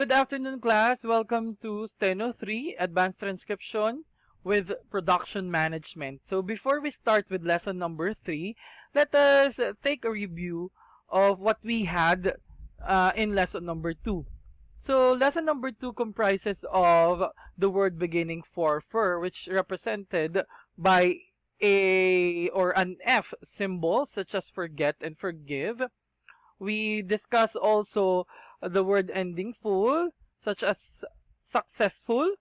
Good afternoon, class. Welcome to Steno 3 Advanced Transcription with Production Management. So, before we start with lesson number 3, let us take a review of what we had in lesson number 2. So, lesson number 2 comprises of the word beginning for, which represented by a or an F symbol, such as forget and forgive. We discuss also the word ending full, such as successful,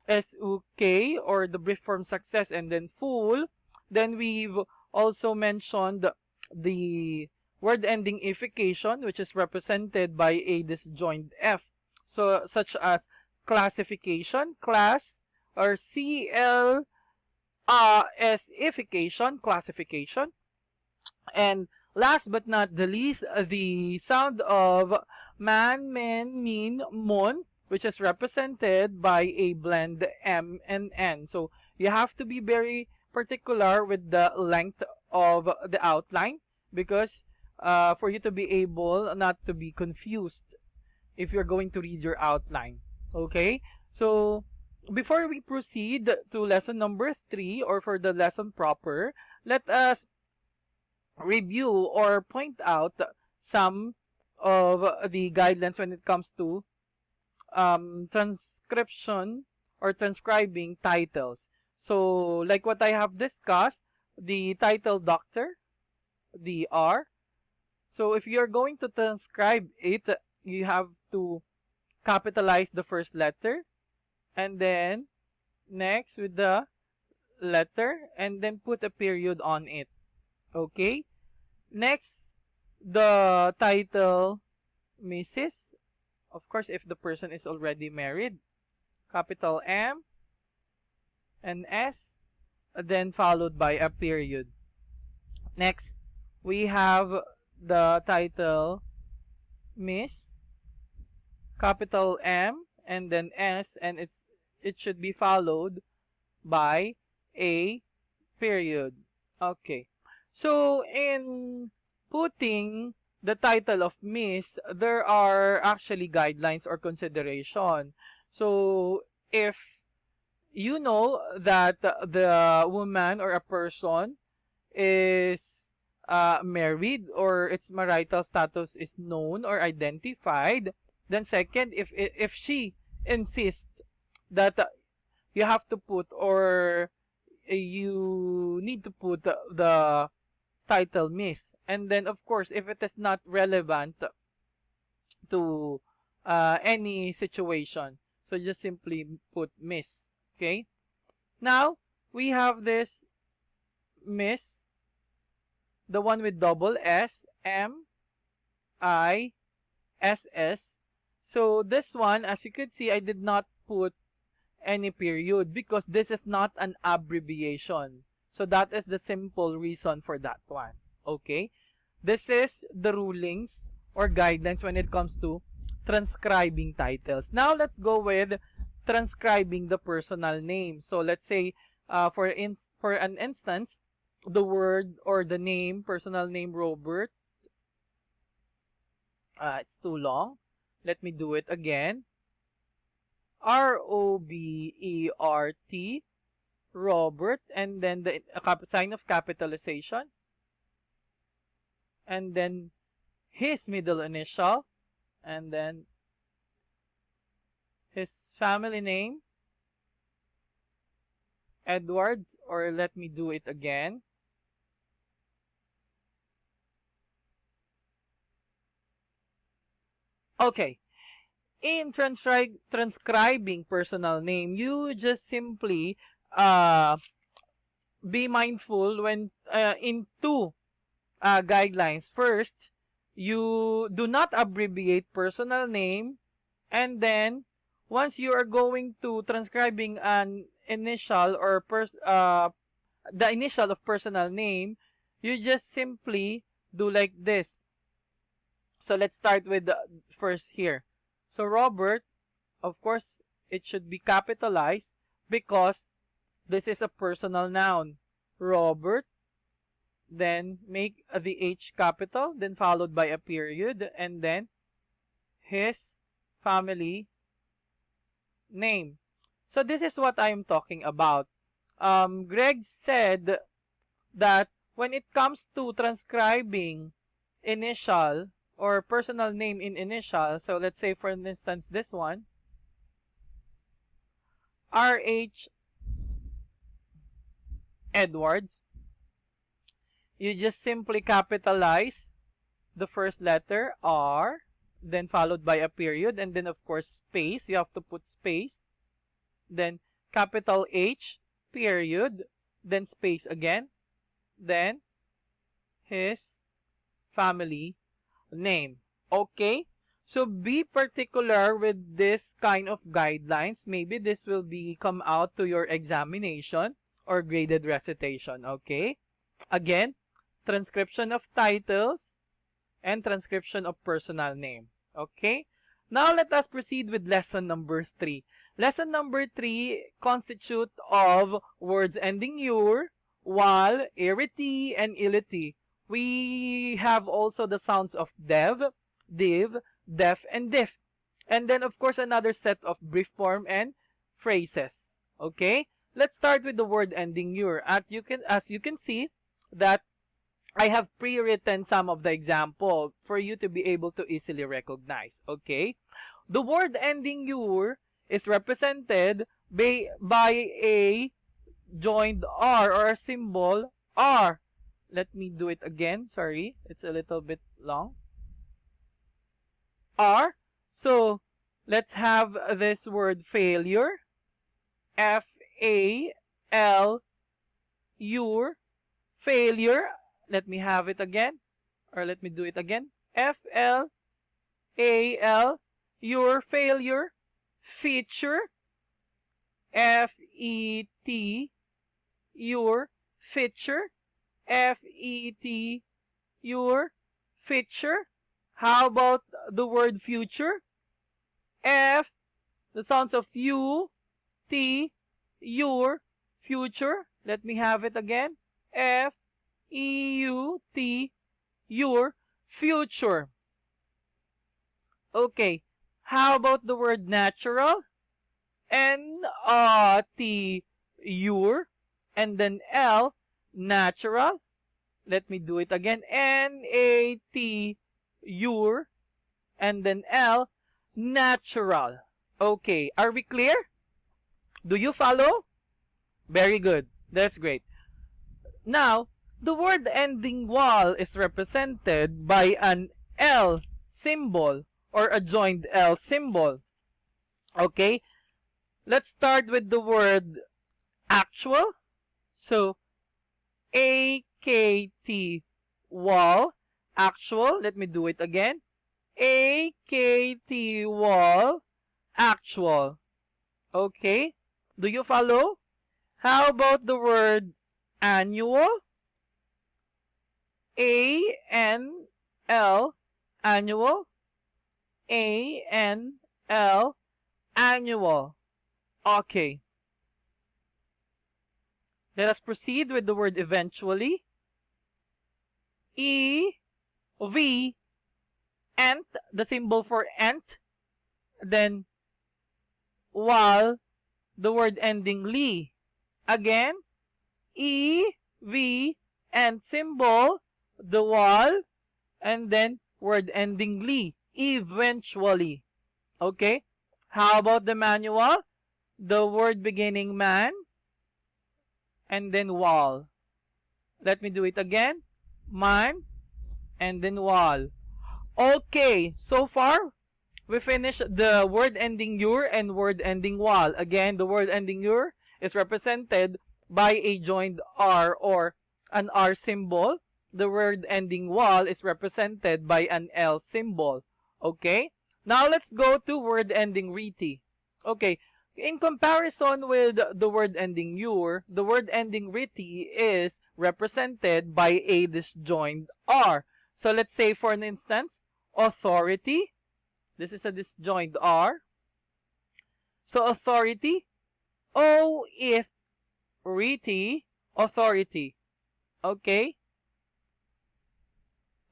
SUK, or the brief form success and then full. Then we've also mentioned the word ending ification, which is represented by a disjoint F. So, such as classification, class, or CLSification, classification. And last but not the least, the sound of man, men, mean, mon, which is represented by a blend M and N. So you have to be very particular with the length of the outline because for you to be able not to be confused if you're going to read your outline. Okay? So before we proceed to lesson number 3 or for the lesson proper, let us review or point out some of the guidelines when it comes to transcription or transcribing titles. So, like what I have discussed, the title doctor, the R. So, if you're going to transcribe it, you have to capitalize the first letter and then next with the letter and then put a period on it. Okay? Next, the title Mrs. Of course, if the person is already married, capital M and S, then followed by a period. Next, we have the title Miss, capital M and then S, and it should be followed by a period. Okay. So, in putting the title of Miss, there are actually guidelines or consideration. So, if you know that the woman or a person is married or its marital status is known or identified, then second, if she insists that you have to put or you need to put the title Miss. And then, of course, if it is not relevant to any situation, so just simply put Miss. Okay? Now, we have this Miss, the one with double S, M, I, S, S. So, this one, as you could see, I did not put any period because this is not an abbreviation. So that is the simple reason for that one. Okay? This is the rulings or guidelines when it comes to transcribing titles. Now let's go with transcribing the personal name. So let's say for an instance, the word or the name, personal name Robert. It's too long. Let me do it again. Robert, Robert, and then the sign of capitalization, and then his middle initial, and then his family name, Edwards, or let me do it again. Okay. In transcribing personal name, you just simply be mindful when in two guidelines. First, you do not abbreviate personal name, and then once you are going to transcribing an initial or the initial of personal name, you just simply do like this. So let's start with the first here. So Robert, of course, it should be capitalized because this is a personal noun. Robert, then make the H capital, then followed by a period, and then his family name. So this is what I'm talking about. Greg said that when it comes to transcribing initial or personal name in initial, so let's say for instance this one, R.H. Edwards, you just simply capitalize the first letter R, then followed by a period, and then of course space. You have to put space, then capital H, period, then space again, then his family name. Okay? So be particular with this kind of guidelines. Maybe this will be come out to your examination or graded recitation. Okay? Again, transcription of titles and transcription of personal name. Okay? Now let us proceed with lesson number 3. Lesson number 3 constitute of words ending "ur," "wal," "iriti," and "iliti." We have also the sounds of dev, div, def, and diff. And then of course another set of brief form and phrases. Okay? Let's start with the word ending "ur." As you can see that I have pre-written some of the example for you to be able to easily recognize. Okay? The word ending "ur" is represented by a joined R or a symbol R. Let me do it again. Sorry, it's a little bit long. R. So let's have this word failure. F-A-L-U-R. Failure. Let me have it again. Or let me do it again. F-L-A-L. Your failure. Feature. F-E-T. Your feature. F-E-T. Your feature. How about the word future? F. The sounds of U. T. Your future. Let me have it again. F. E-U-T. Your future. Okay. How about the word natural? N-A-T. Your. And then L. Natural. Let me do it again. N-A-T. Your. And then L. Natural. Okay. Are we clear? Do you follow? Very good. That's great. Now, the word ending "wal" is represented by an L symbol or a joined L symbol. Okay? Let's start with the word actual. So, A-K-T, wal, actual. Let me do it again. A-K-T, wal, actual. Okay? Do you follow? How about the word annual? A-N-L, annual. A-N-L, annual. Okay. Let us proceed with the word eventually. E-V, ent, the symbol for ent. Then, wal, the word ending li. Again, E-V, ent symbol, the wal, and then word ending li. Eventually. Okay? How about the manual? The word beginning man, and then wal. Let me do it again. Man, and then wal. Okay, so far, we finished the word ending "ur" and word ending "wal." Again, the word ending "ur" is represented by a joined R or an R symbol. The word ending "wal" is represented by an L symbol. Okay? Now let's go to word ending "riti." Okay, in comparison with the word ending "ur," the word ending "riti" is represented by a disjoined R. So let's say for an instance, authority. This is a disjoined R. So authority, O if riti, authority. Okay?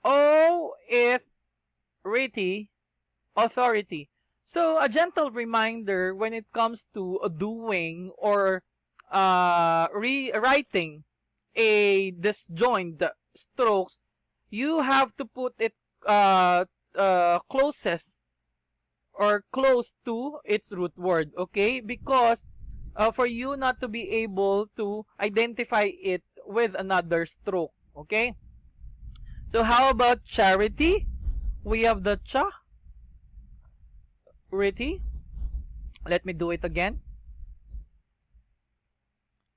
O if riti, authority. So a gentle reminder when it comes to doing or rewriting a disjoint strokes, you have to put it uh, closest or close to its root word, okay? Because for you not to be able to identify it with another stroke, okay? So how about charity? We have the charity. Let me do it again.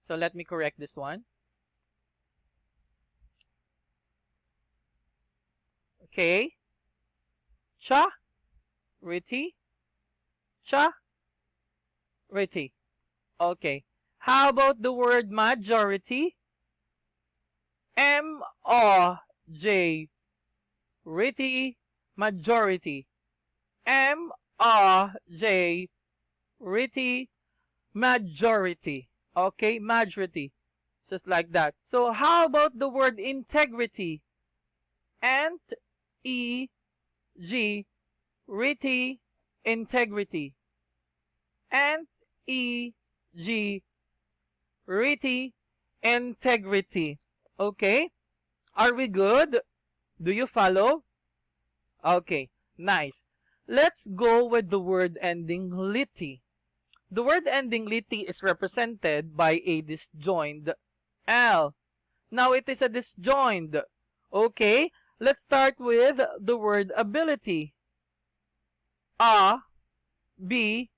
So let me correct this one. Okay. Charity. Charity. Okay. How about the word majority? M-O-J. Rity. Majority. M-O-J. Rity. Majority. Okay, majority. Just like that. So how about the word integrity? Ant, E, G, rity, integrity. Ant, E, G, rity, integrity. Okay, are we good? Do you follow? Okay, nice. Let's go with the word ending liti. The word ending liti is represented by a disjoined L. Now it is a disjoined. Okay, let's start with the word ability. A, B,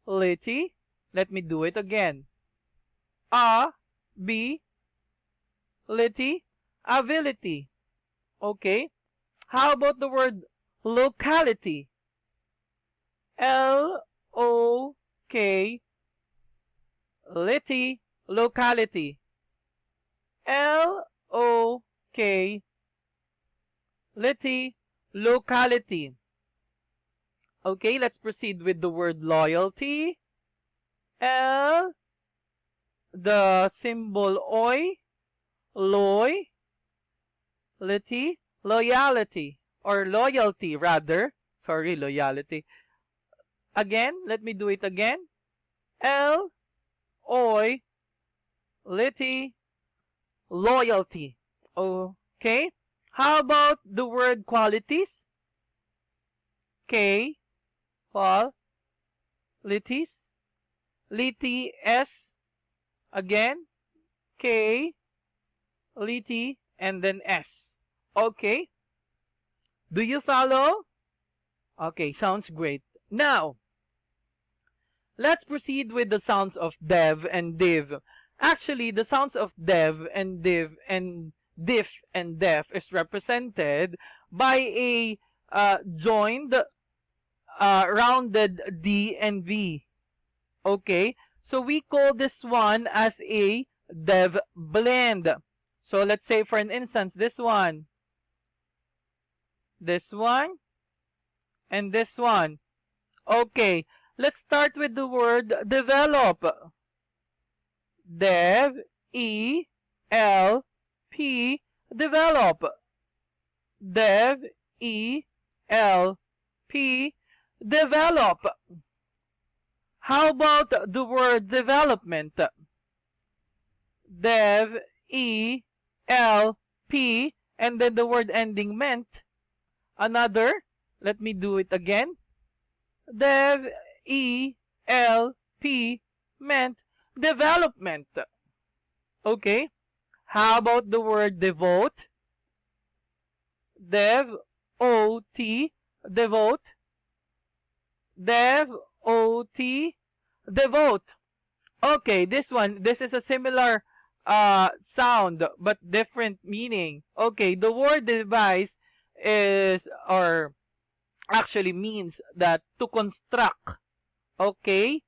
liti. Let me do it again. A, B, liti, ability. Okay, how about the word locality? L, O, K, liti, locality. L, O, K, liti, locality. Okay, let's proceed with the word loyalty. L, the symbol oi, loy, lity, loyalty, or loyalty rather. Sorry, loyalty. Again, let me do it again. L, oi, lity, loyalty. Okay. How about the word qualities? K, qualities. Liti, S. Again, K, liti, and then S. Okay. Do you follow? Okay, sounds great. Now, let's proceed with the sounds of dev and div. Actually, the sounds of dev and div and diff and def is represented by a joined rounded D and V. Okay, so we call this one as a dev blend. So let's say for an instance, this one, and this one. Okay, let's start with the word develop. Dev, E, L, P, develop. Dev, E, L, P, develop. How about the word development? Dev, E, L, P, and then the word ending meant. Another, let me do it again. Dev, E, L, P, meant development. Okay, how about the word devote? Dev, O, T, devote. Dev, O, T, devote. Okay, this is a similar sound but different meaning. Okay, the word device is or actually means that to construct, okay,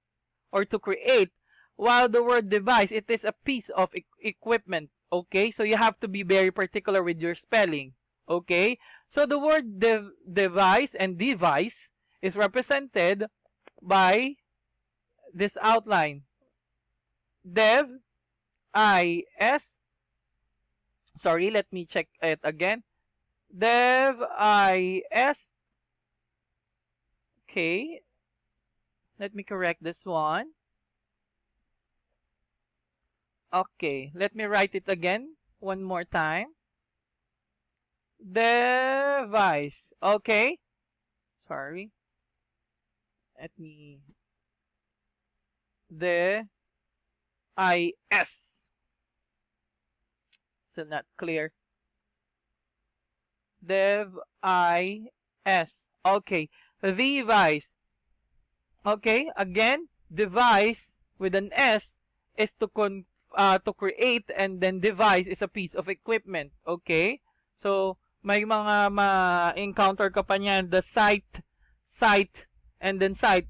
or to create, while the word device, it is a piece of equipment, okay? So you have to be very particular with your spelling, okay? So the word device and device is represented by this outline. Dev, I-S, sorry, let me check it again. Dev, I-S, Okay, let me correct this one. Okay, let me write it again one more time. Device. Okay, sorry. Let me. The is. Still not clear. Is. Okay, device. Okay, again, device with an S is to create, and then device is a piece of equipment. Okay? So, may mga ma-encounter ka pa niyan, the site, and then site,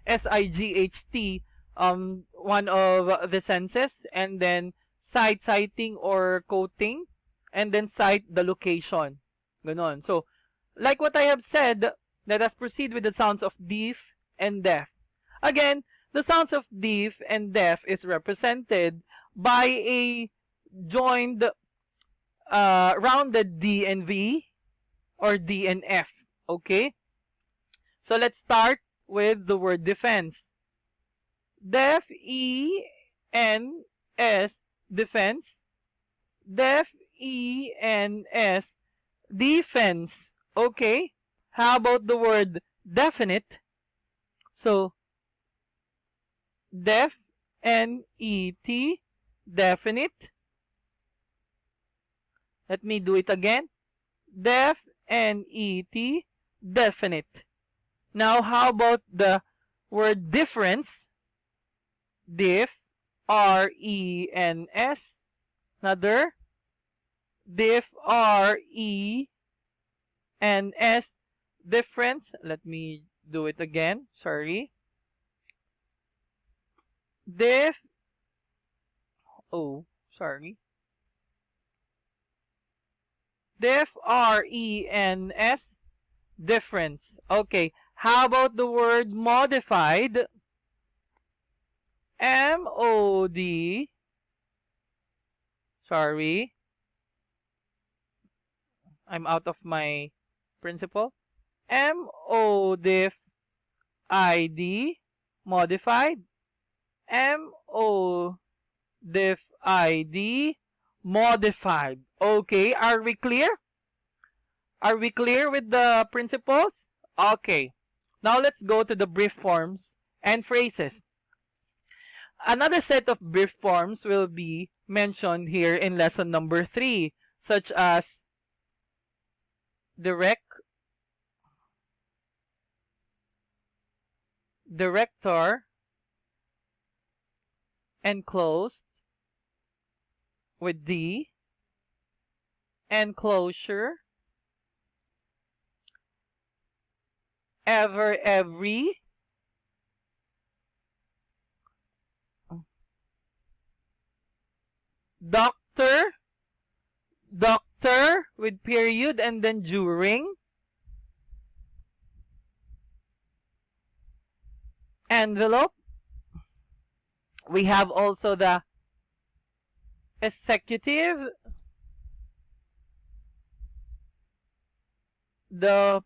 S-I-G-H-T, one of the senses, and then sighting or quoting, and then site the location. Ganon. So, like what I have said, let us proceed with the sounds of deaf and deaf. Again, the sounds of deaf and deaf is represented by a joined rounded D and V or D and F. Okay? So let's start with the word defense. Def, E-N-S, defense. Def, E-N-S, defense. Okay? How about the word definite? So, def, N-E-T, definite. Let me do it again. Def, N-E-T, definite. Now, how about the word difference? Diff, R-E-N-S. Another. Diff, R-E-N-S. Difference. Let me do it again. Sorry. Diff. Oh, sorry. Diff, R-E-N-S. Difference. Okay. How about the word modified? M-O-D. Sorry. I'm out of my principle. M-O-diff-I-D. Modified. M-O-diff-I-D. Modified. Okay, are we clear? Are we clear with the principles? Okay. Now let's go to the brief forms and phrases. Another set of brief forms will be mentioned here in lesson number 3, such as direct, director, enclosed with D, enclosure, ever, every, doctor, doctor with period and then during, envelope. We have also the executive, the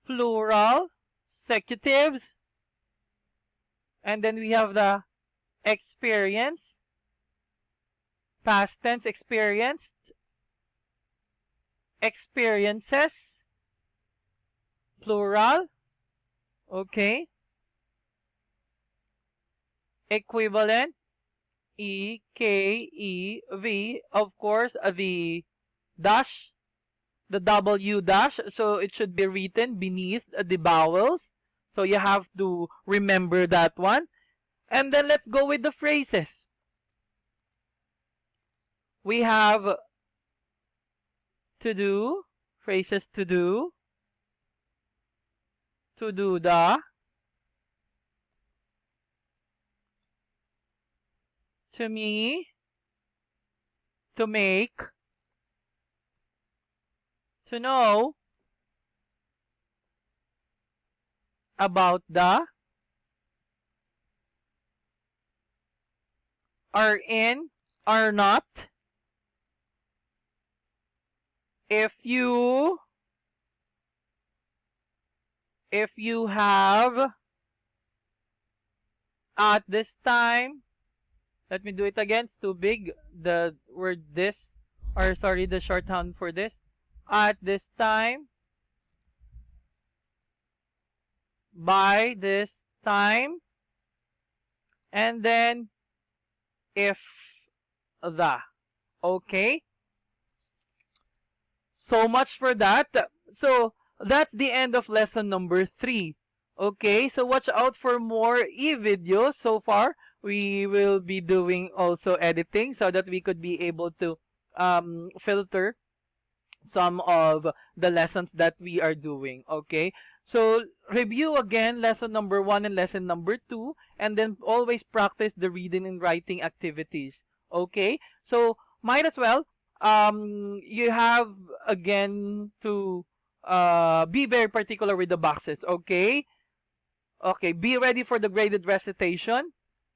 plural, executives, and then we have the experience, past tense experienced, experiences, plural, okay, equivalent, E-K-E-V, of course, the dash, the W dash, so it should be written beneath the vowels. So you have to remember that one. And then let's go with the phrases. We have to do, phrases to do the, to me, to make, to know, about the, are in, are not, if you, if you have at this time, let me do it again, it's too big, the word this, or sorry, the shorthand for this. At this time, by this time, and then if the. Okay? So much for that. So that's the end of lesson number 3. Okay, so watch out for more e-videos. So far, we will be doing also editing so that we could be able to filter some of the lessons that we are doing. Okay, so review again lesson number 1 and lesson number 2, and then always practice the reading and writing activities. Okay, so might as well you have again to be very particular with the boxes. Okay, okay, be ready for the graded recitation,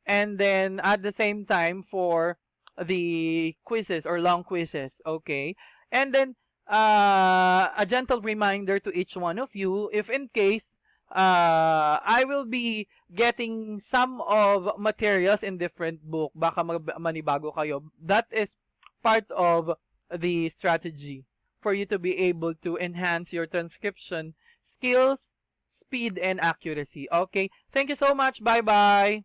and then at the same time for the quizzes or long quizzes. Okay, and then a gentle reminder to each one of you, if in case I will be getting some of materials in different book, baka manibago kayo. That is part of the strategy for you to be able to enhance your transcription skills, speed, and accuracy. Okay, thank you so much. Bye bye.